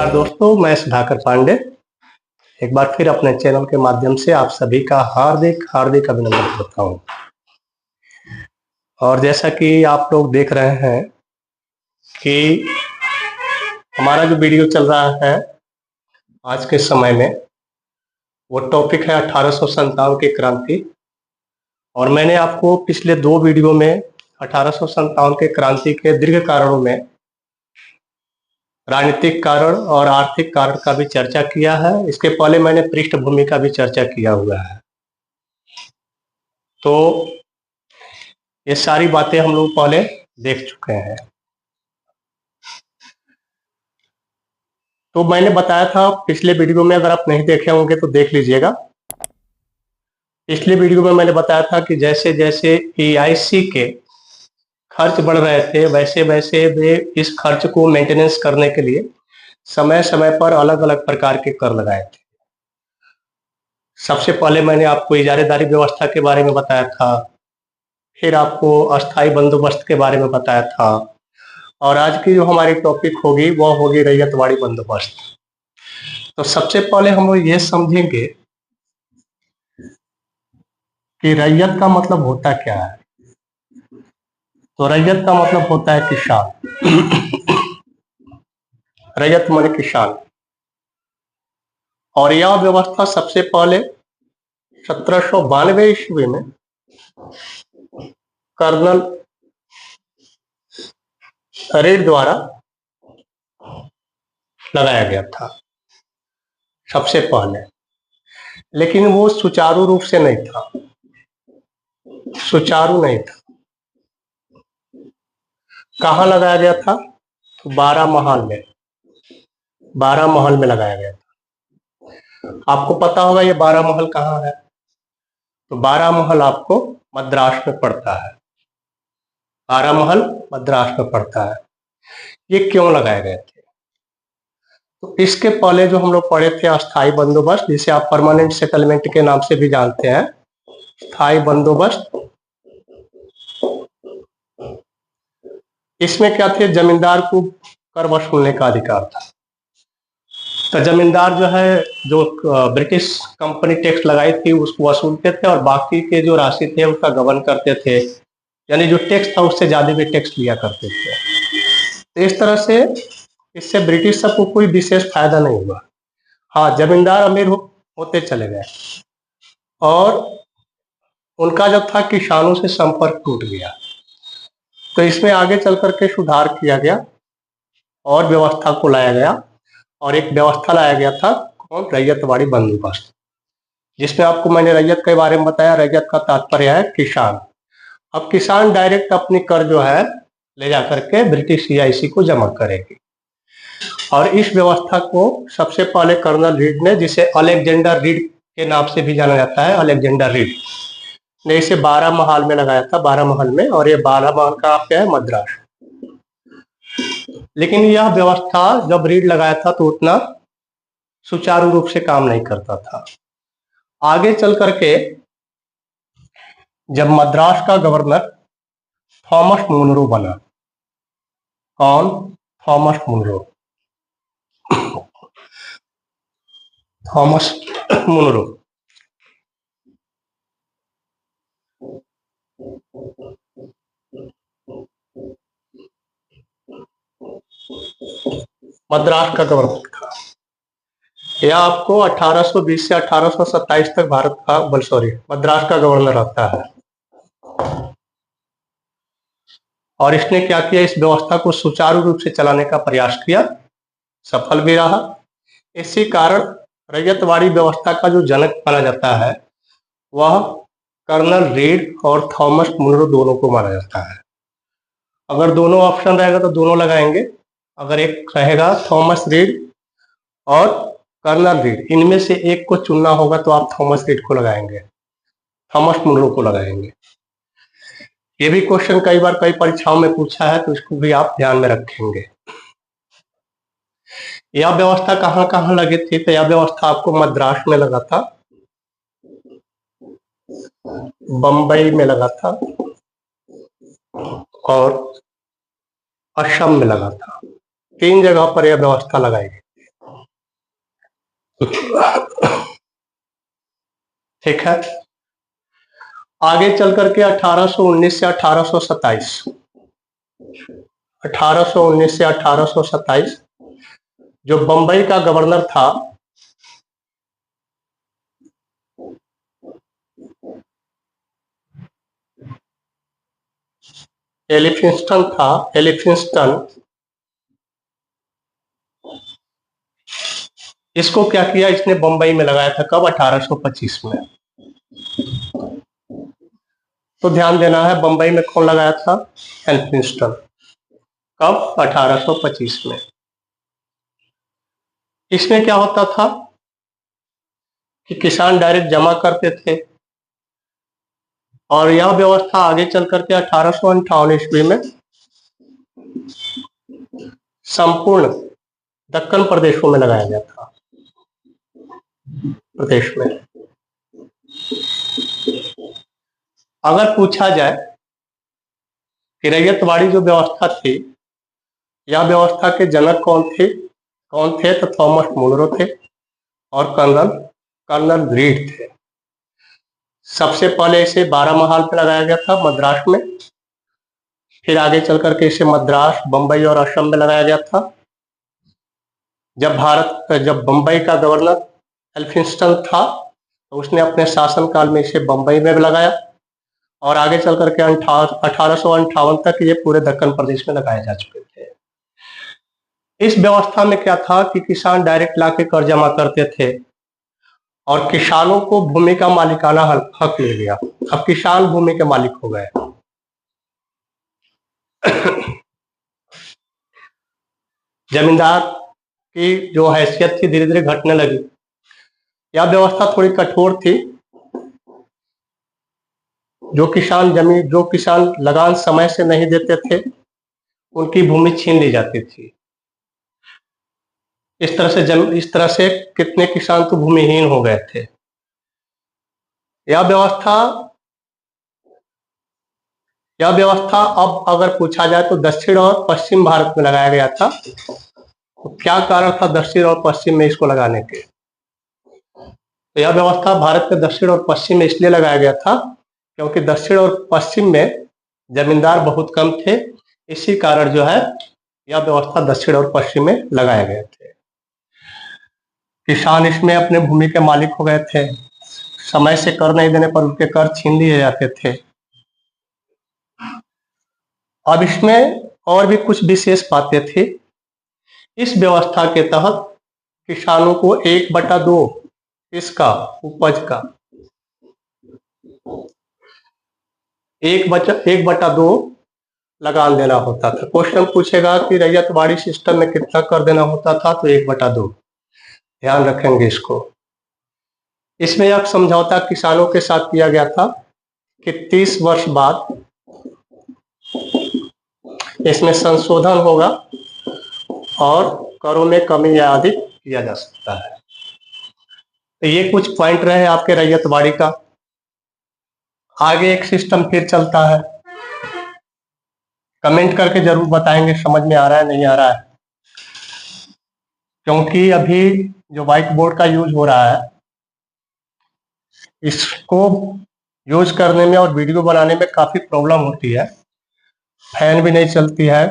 नमस्कार दोस्तों, मैं सुधाकर पांडे एक बार फिर अपने चैनल के माध्यम से आप सभी का हार्दिक हार्दिक अभिनंदन करता हूँ। और जैसा कि आप लोग देख रहे हैं कि हमारा जो वीडियो चल रहा है आज के समय में, वो टॉपिक है 1857 की क्रांति। और मैंने आपको पिछले 2 वीडियो में 1857 के क्रांति के दीर्घ कारणों में राजनीतिक कारण और आर्थिक कारण का भी चर्चा किया है। इसके पहले मैंने पृष्ठभूमि का भी चर्चा किया हुआ है। तो ये सारी बातें हम लोग पहले देख चुके हैं। तो मैंने बताया था पिछले वीडियो में, अगर आप नहीं देखे होंगे तो देख लीजिएगा। पिछले वीडियो में मैंने बताया था कि जैसे जैसे EIC के खर्च बढ़ रहे थे, वैसे वैसे वे इस खर्च को मेंटेनेंस करने के लिए समय समय पर अलग अलग प्रकार के कर लगाए थे। सबसे पहले मैंने आपको इजारेदारी व्यवस्था के बारे में बताया था, फिर आपको अस्थाई बंदोबस्त के बारे में बताया था, और आज की जो हमारी टॉपिक होगी वह होगी रैयतवाड़ी बंदोबस्त। तो सबसे पहले हम लोग ये समझेंगे कि रैयत का मतलब होता क्या है। तो रैयत का मतलब होता है किसान। रैयत माने किसान। और यह व्यवस्था सबसे पहले 1792 ईस्वी में कर्नल रीड द्वारा लगाया गया था सबसे पहले, लेकिन वो सुचारू रूप से नहीं था, सुचारू नहीं था। कहाँ लगाया गया था? तो 12 महल में, 12 महल में लगाया गया था। आपको पता होगा ये 12 महल कहाँ है? तो 12 महल आपको मद्रास में पड़ता है। 12 महल मद्रास में पड़ता है। ये क्यों लगाए गए थे? तो इसके पहले जो हम लोग पढ़े थे अस्थाई बंदोबस्त, जिसे आप परमानेंट सेटलमेंट के नाम से भी जानते हैं, स्थायी बंदोबस्त, इसमें क्या थे? जमींदार को कर वसूलने का अधिकार था। तो जमींदार जो है, जो ब्रिटिश कंपनी टैक्स लगाई थी उसको वसूलते थे, और बाकी के जो राशि थे उसका गबन करते थे, यानी जो टैक्स था उससे ज्यादा भी टैक्स लिया करते थे। तो इस तरह से इससे ब्रिटिश सबको कोई विशेष फायदा नहीं हुआ। हाँ, जमींदार अमीर होते चले गए, और उनका जब था किसानों से संपर्क टूट गया। तो इसमें आगे चल करके सुधार किया गया और व्यवस्था को लाया गया, और एक व्यवस्था लाया गया था, कौन? रैयतवाड़ी बंदोबस्त, जिसमें आपको मैंने रैयत के बारे में बताया। रैयत का तात्पर्य है किसान। अब किसान डायरेक्ट अपनी कर जो है ले जा करके ब्रिटिश EIC को जमा करेगी। और इस व्यवस्था को सबसे पहले कर्नल रीड ने, जिसे अलेक्जेंडर रीड के नाम से भी जाना जाता है, अलेक्जेंडर रीड ने इसे 12 महल में लगाया था, 12 महल में। और ये 12 महल कहाँ पे है? मद्रास। लेकिन यह व्यवस्था जब रीड लगाया था तो उतना सुचारू रूप से काम नहीं करता था। आगे चल करके जब मद्रास का गवर्नर थॉमस मुनरो बना, कौन? Thomas Munro. Thomas Munro Madras का गवर्नर था। यह आपको 1820 से 1827 तक भारत का, मद्रास का गवर्नर रहता है। और इसने क्या किया? इस व्यवस्था को सुचारू रूप से चलाने का प्रयास किया, सफल भी रहा। इसी कारण रैयतवाड़ी व्यवस्था का जो जनक माना जाता है वह कर्नल रीड और थॉमस मुनरो दोनों को माना जाता है। अगर दोनों ऑप्शन रहेगा तो दोनों लगाएंगे, अगर एक रहेगा थॉमस रीड और कर्नल रीड, इनमें से एक को चुनना होगा तो आप थॉमस रीड को लगाएंगे, थॉमस मुनरो को लगाएंगे। ये भी क्वेश्चन कई बार कई परीक्षाओं में पूछा है, तो इसको भी आप ध्यान में रखेंगे। यह व्यवस्था कहाँ कहाँ लगी थी? तो यह व्यवस्था आपको मद्रास में लगा था, बंबई में लगा था, और असम में लगा था। 3 जगह पर यह व्यवस्था लगाई गई। ठीक है। आगे चल करके 1819 से 1827, 1819 से 1827 जो बंबई का गवर्नर था, एलिफिंस्टन था, एलिफिंस्टन, इसको क्या किया, इसने बंबई में लगाया था। कब? 1825 में। तो ध्यान देना है, बंबई में कौन लगाया था? एलिफिंस्टन। कब? 1825 में। इसमें क्या होता था कि किसान डायरेक्ट जमा करते थे, और यह व्यवस्था आगे चल करके 1858 ईस्वी में संपूर्ण दक्कन प्रदेशों में लगाया गया था, प्रदेश में। अगर पूछा जाए कि रैयतवाड़ी जो व्यवस्था थी, यह व्यवस्था के जनक कौन थे? तो थॉमस मुनरो थे और कर्नल ग्रीड थे। सबसे पहले इसे 12 महाल पे लगाया गया था, मद्रास में। फिर आगे चल करके इसे मद्रास, बंबई और असम में लगाया गया था। जब बंबई का गवर्नर एल्फिंस्टन था, तो उसने अपने शासनकाल में इसे बंबई में भी लगाया, और आगे चल करके 1858 तक ये पूरे दक्कन प्रदेश में लगाए जा चुके थे। इस व्यवस्था में क्या था कि किसान डायरेक्ट लाके कर जमा करते थे, और किसानों को भूमि का मालिकाना हक मिल गया। अब किसान भूमि के मालिक हो गए। जमींदार की जो हैसियत थी धीरे धीरे घटने लगी। यह व्यवस्था थोड़ी कठोर थी। जो किसान लगान समय से नहीं देते थे, उनकी भूमि छीन ली जाती थी। इस तरह से कितने किसान तो भूमिहीन हो गए थे। यह व्यवस्था अब अगर पूछा जाए तो दक्षिण और पश्चिम भारत में लगाया गया था। तो क्या कारण था दक्षिण और पश्चिम में इसको लगाने के? तो यह व्यवस्था भारत के दक्षिण और पश्चिम में इसलिए लगाया गया था क्योंकि दक्षिण और पश्चिम में जमींदार बहुत कम थे। इसी कारण जो है यह व्यवस्था दक्षिण और पश्चिम में लगाए गए थे। किसान इसमें अपने भूमि के मालिक हो गए थे। समय से कर नहीं देने पर उनके कर छीन लिए जाते थे। अब इसमें और भी कुछ विशेष बातें थी। इस व्यवस्था के तहत किसानों को 1/2 इसका उपज का 1/2 लगान देना होता था। क्वेश्चन पूछेगा कि रैयतवाड़ी सिस्टम में कितना कर देना होता था, तो 1/2। ध्यान रखेंगे इसको। इसमें एक समझौता किसानों के साथ किया गया था कि 30 वर्ष बाद इसमें संशोधन होगा और करों में कमी या अधिक किया जा सकता है। तो ये कुछ पॉइंट रहे आपके रैयतवाड़ी का। आगे एक सिस्टम फिर चलता है। कमेंट करके जरूर बताएंगे समझ में आ रहा है नहीं आ रहा है, क्योंकि अभी जो व्हाइट बोर्ड का यूज हो रहा है, इसको यूज करने में और वीडियो बनाने में काफ़ी प्रॉब्लम होती है। फैन भी नहीं चलती है,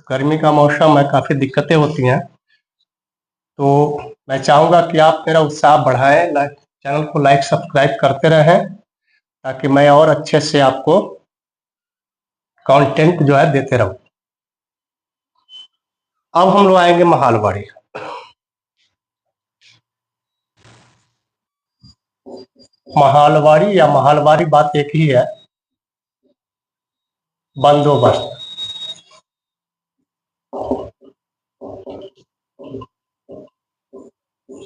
गर्मी का मौसम है, काफ़ी दिक्कतें होती हैं। तो मैं चाहूँगा कि आप मेरा उत्साह बढ़ाएं, चैनल को लाइक सब्सक्राइब करते रहें, ताकि मैं और अच्छे से आपको कंटेंट जो है देते रहूं। अब हम लोग आएंगे महालवाड़ी। महालवाड़ी या महालवाड़ी बात एक ही है, बंदोबस्त।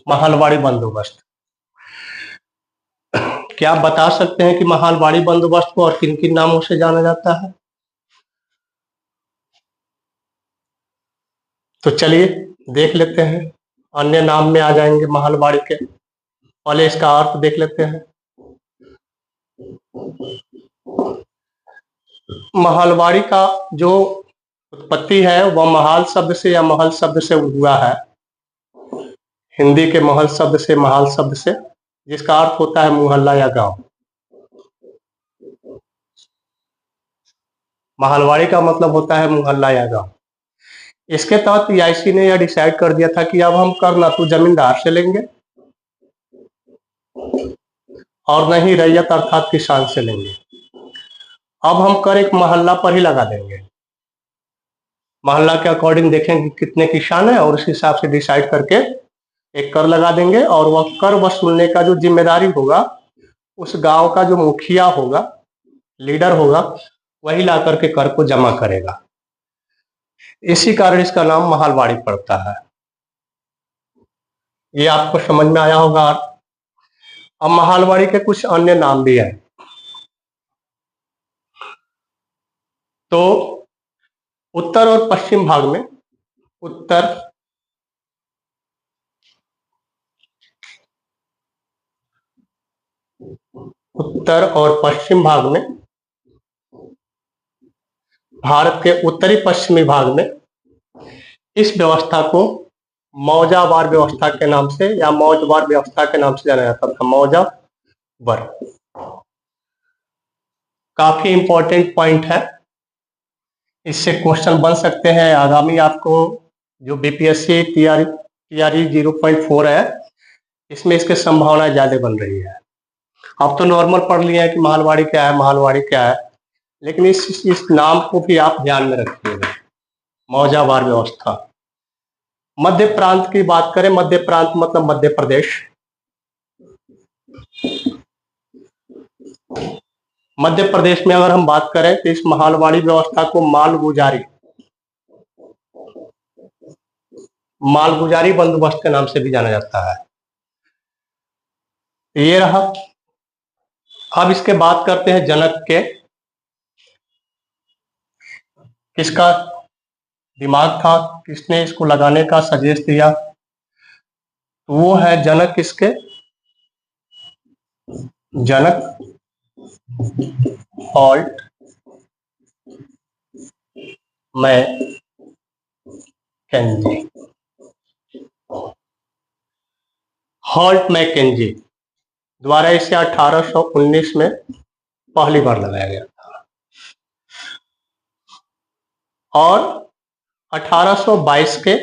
महालवाड़ी बंदोबस्त, क्या आप बता सकते हैं कि महालवाड़ी बंदोबस्त को और किन किन नामों से जाना जाता है? तो चलिए देख लेते हैं। अन्य नाम में आ जाएंगे महालवाड़ी के। पहले इसका अर्थ देख लेते हैं। महालवाड़ी का जो उत्पत्ति है वह महाल शब्द से या महल शब्द से हुआ है। हिंदी के महल शब्द से, महाल शब्द से, जिसका अर्थ होता है मोहल्ला या गांव। महलवाड़ी का मतलब होता है मोहल्ला या गांव। इसके तहत पीआईसी ने यह डिसाइड कर दिया था कि अब हम कर ना तो जमींदार से लेंगे और न ही रैयत अर्थात किसान से लेंगे। अब हम कर एक मोहल्ला पर ही लगा देंगे। मोहल्ला के अकॉर्डिंग देखेंगे कितने किसान है और उस हिसाब से डिसाइड करके एक कर लगा देंगे, और वह कर वसूलने का जो जिम्मेदारी होगा उस गांव का जो मुखिया होगा, लीडर होगा, वही ला करके कर को जमा करेगा। इसी कारण इसका नाम महलवाड़ी पड़ता है। ये आपको समझ में आया होगा। अब महलवाड़ी के कुछ अन्य नाम भी हैं। तो उत्तर और पश्चिम भाग में, उत्तर और पश्चिम भाग में, भारत के उत्तरी पश्चिमी भाग में इस व्यवस्था को मौजावार व्यवस्था के नाम से या मौजवार व्यवस्था के नाम से जाना जाता था। मौजावार काफी इंपॉर्टेंट पॉइंट है, इससे क्वेश्चन बन सकते हैं आगामी। आपको जो बीपीएससी टीआरई 0.4 है, इसमें इसके संभावना ज्यादा बन रही है। आप तो नॉर्मल पढ़ लिए हैं कि महलवाड़ी क्या है, महलवाड़ी क्या है, लेकिन इस नाम को भी आप ध्यान में रखिएगा, मौजावार व्यवस्था। मध्य प्रांत की बात करें, मध्य प्रांत मतलब मध्य प्रदेश। मध्य प्रदेश में अगर हम बात करें तो इस महलवाड़ी व्यवस्था को मालगुजारी बंदोबस्त के नाम से भी जाना जाता है। ये रहा। अब इसके बात करते हैं जनक के। किसका दिमाग था, किसने इसको लगाने का सजेस्ट दिया? तो वो है जनक। किसके? जनक हॉल्ट मैकेंजी। हॉल्ट मैकेंजी द्वारा इसे 1819 में पहली बार लगाया गया था, और 1822 के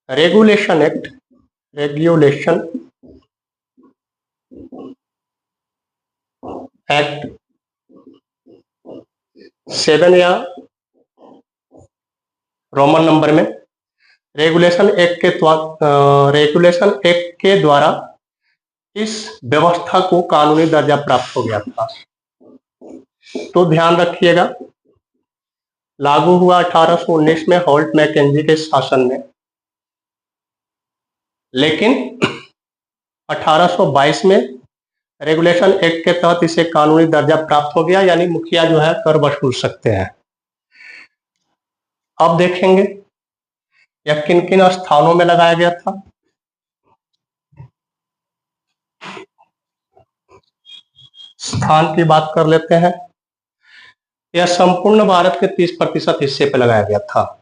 रेगुलेशन एक्ट 7 या रोमन नंबर में रेगुलेशन एक्ट के द्वारा इस व्यवस्था को कानूनी दर्जा प्राप्त हो गया था। तो ध्यान रखिएगा, लागू हुआ 1819 में हॉल्ट मैकेंजी के शासन में, लेकिन 1822 में रेगुलेशन एक्ट के तहत इसे कानूनी दर्जा प्राप्त हो गया, यानी मुखिया जो है कर वसूल सकते हैं। अब देखेंगे यह किन किन स्थानों में लगाया गया था। स्थान की बात कर लेते हैं। यह संपूर्ण भारत के 30% हिस्से पे लगाया गया था।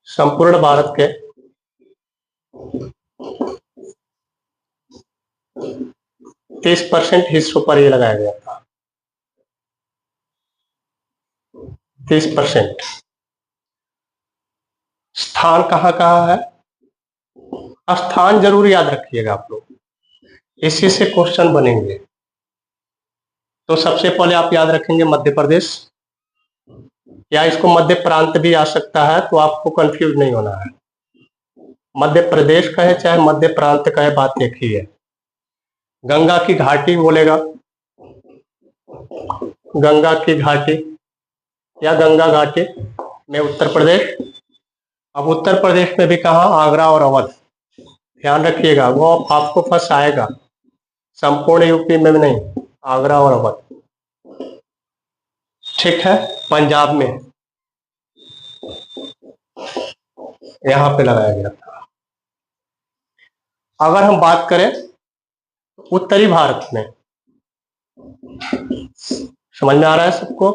संपूर्ण भारत के 30% हिस्सों पर यह लगाया गया था। 30%। स्थान कहाँ कहाँ है? स्थान जरूर याद रखिएगा आप लोग, इसी से क्वेश्चन बनेंगे। तो सबसे पहले आप याद रखेंगे मध्य प्रदेश, या इसको मध्य प्रांत भी आ सकता है, तो आपको कंफ्यूज नहीं होना है। मध्य प्रदेश कहे चाहे मध्य प्रांत कहे, बात एक ही है। गंगा की घाटी बोलेगा, गंगा की घाटी या गंगा घाटी में उत्तर प्रदेश। अब उत्तर प्रदेश में भी कहा? आगरा और अवध। ध्यान रखिएगा, वो आपको फंस आएगा, संपूर्ण यूपी में नहीं, आगरा और अवध। ठीक है, पंजाब में यहां पे लगाया गया था। अगर हम बात करें उत्तरी भारत में, समझ में आ रहा है सबको?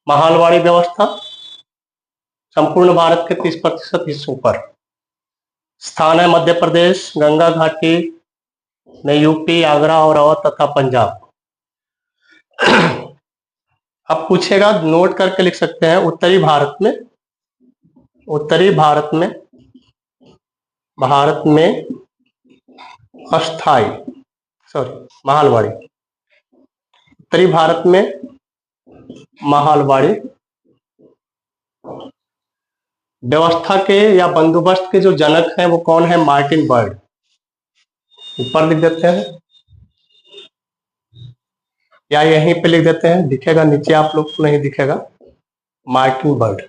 महालवाड़ी व्यवस्था संपूर्ण भारत के 30% हिस्सों पर। स्थान है मध्य प्रदेश, गंगा घाटी में यूपी, आगरा और अवध तथा पंजाब। अब पूछेगा, नोट करके लिख सकते हैं, उत्तरी भारत में अस्थाई महालवाड़ी, उत्तरी भारत में महालवाड़ी व्यवस्था के या बंदोबस्त के जो जनक हैं वो कौन है? Martin bird. ऊपर लिख देते हैं या यहीं पे लिख देते हैं, दिखेगा नीचे, आप लोग को नहीं दिखेगा। Martin bird.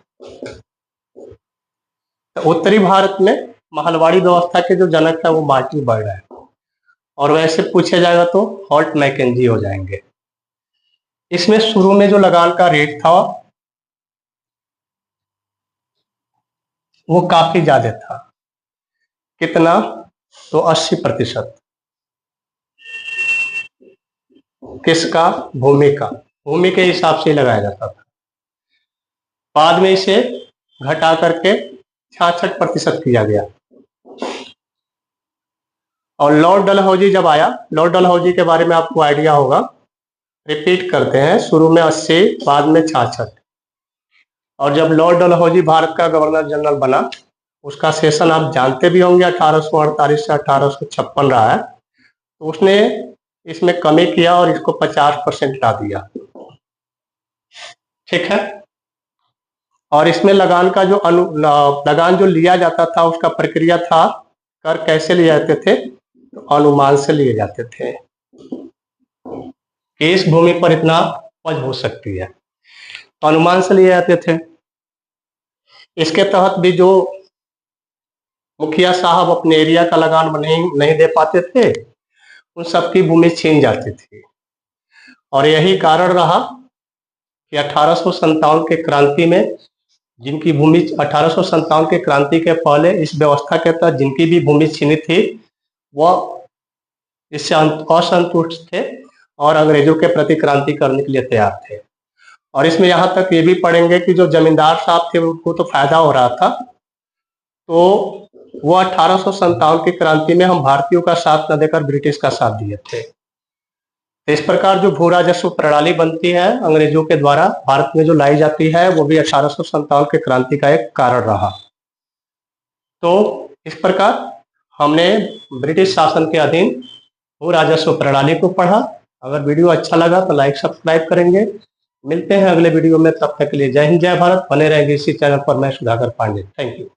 तो उत्तरी भारत में महालवाड़ी व्यवस्था के जो जनक है वो मार्टिन बर्ड है। और वैसे पूछा जाएगा तो हॉल्ट मैकेंजी हो जाएंगे। इसमें शुरू में जो लगान का रेट था वो काफी ज्यादा था। कितना? तो 80%। किसका? भूमि का। भूमि के हिसाब से लगाया जाता था। बाद में इसे घटा करके 66% किया गया। और लॉर्ड डलहौजी जब आया, लॉर्ड डलहौजी के बारे में आपको आइडिया होगा, रिपीट करते हैं, शुरू में 80, बाद में 66। और जब लॉर्ड डलहौजी भारत का गवर्नर जनरल बना, उसका सेशन आप जानते भी होंगे 1848 से 1856 रहा है। तो उसने इसमें कमी किया और इसको 50% ला दिया। ठीक है। और इसमें लगान का जो लगान जो लिया जाता था उसका प्रक्रिया था, कर कैसे लिए जाते थे? तो अनुमान से लिए जाते थे कि इस भूमि पर इतना उपज हो सकती है, तो अनुमान से लिए जाते थे। इसके तहत भी जो मुखिया साहब अपने एरिया का लगान नहीं दे पाते थे, उन सबकी भूमि छीन जाती थी। और यही कारण रहा कि 1857 के क्रांति में जिनकी भूमि 1857 के क्रांति के पहले इस व्यवस्था के तहत जिनकी भी भूमि छीनी थी वह इससे असंतुष्ट थे और अंग्रेजों के प्रति क्रांति करने के लिए तैयार थे। और इसमें यहाँ तक ये भी पढ़ेंगे कि जो जमींदार साहब थे उनको तो फायदा हो रहा था, तो वो 1857 की क्रांति में हम भारतीयों का साथ न देकर ब्रिटिश का साथ दिए थे। तो इस प्रकार जो भू राजस्व प्रणाली बनती है अंग्रेजों के द्वारा भारत में जो लाई जाती है, वो भी 1857 के क्रांति का एक कारण रहा। तो इस प्रकार हमने ब्रिटिश शासन के अधीन भू राजस्व प्रणाली को पढ़ा। अगर वीडियो अच्छा लगा तो लाइक सब्सक्राइब करेंगे। मिलते हैं अगले वीडियो में, तब तक के लिए जय हिंद जय भारत। बने रहेंगे इसी चैनल पर। मैं सुधाकर पांडे। Thank you.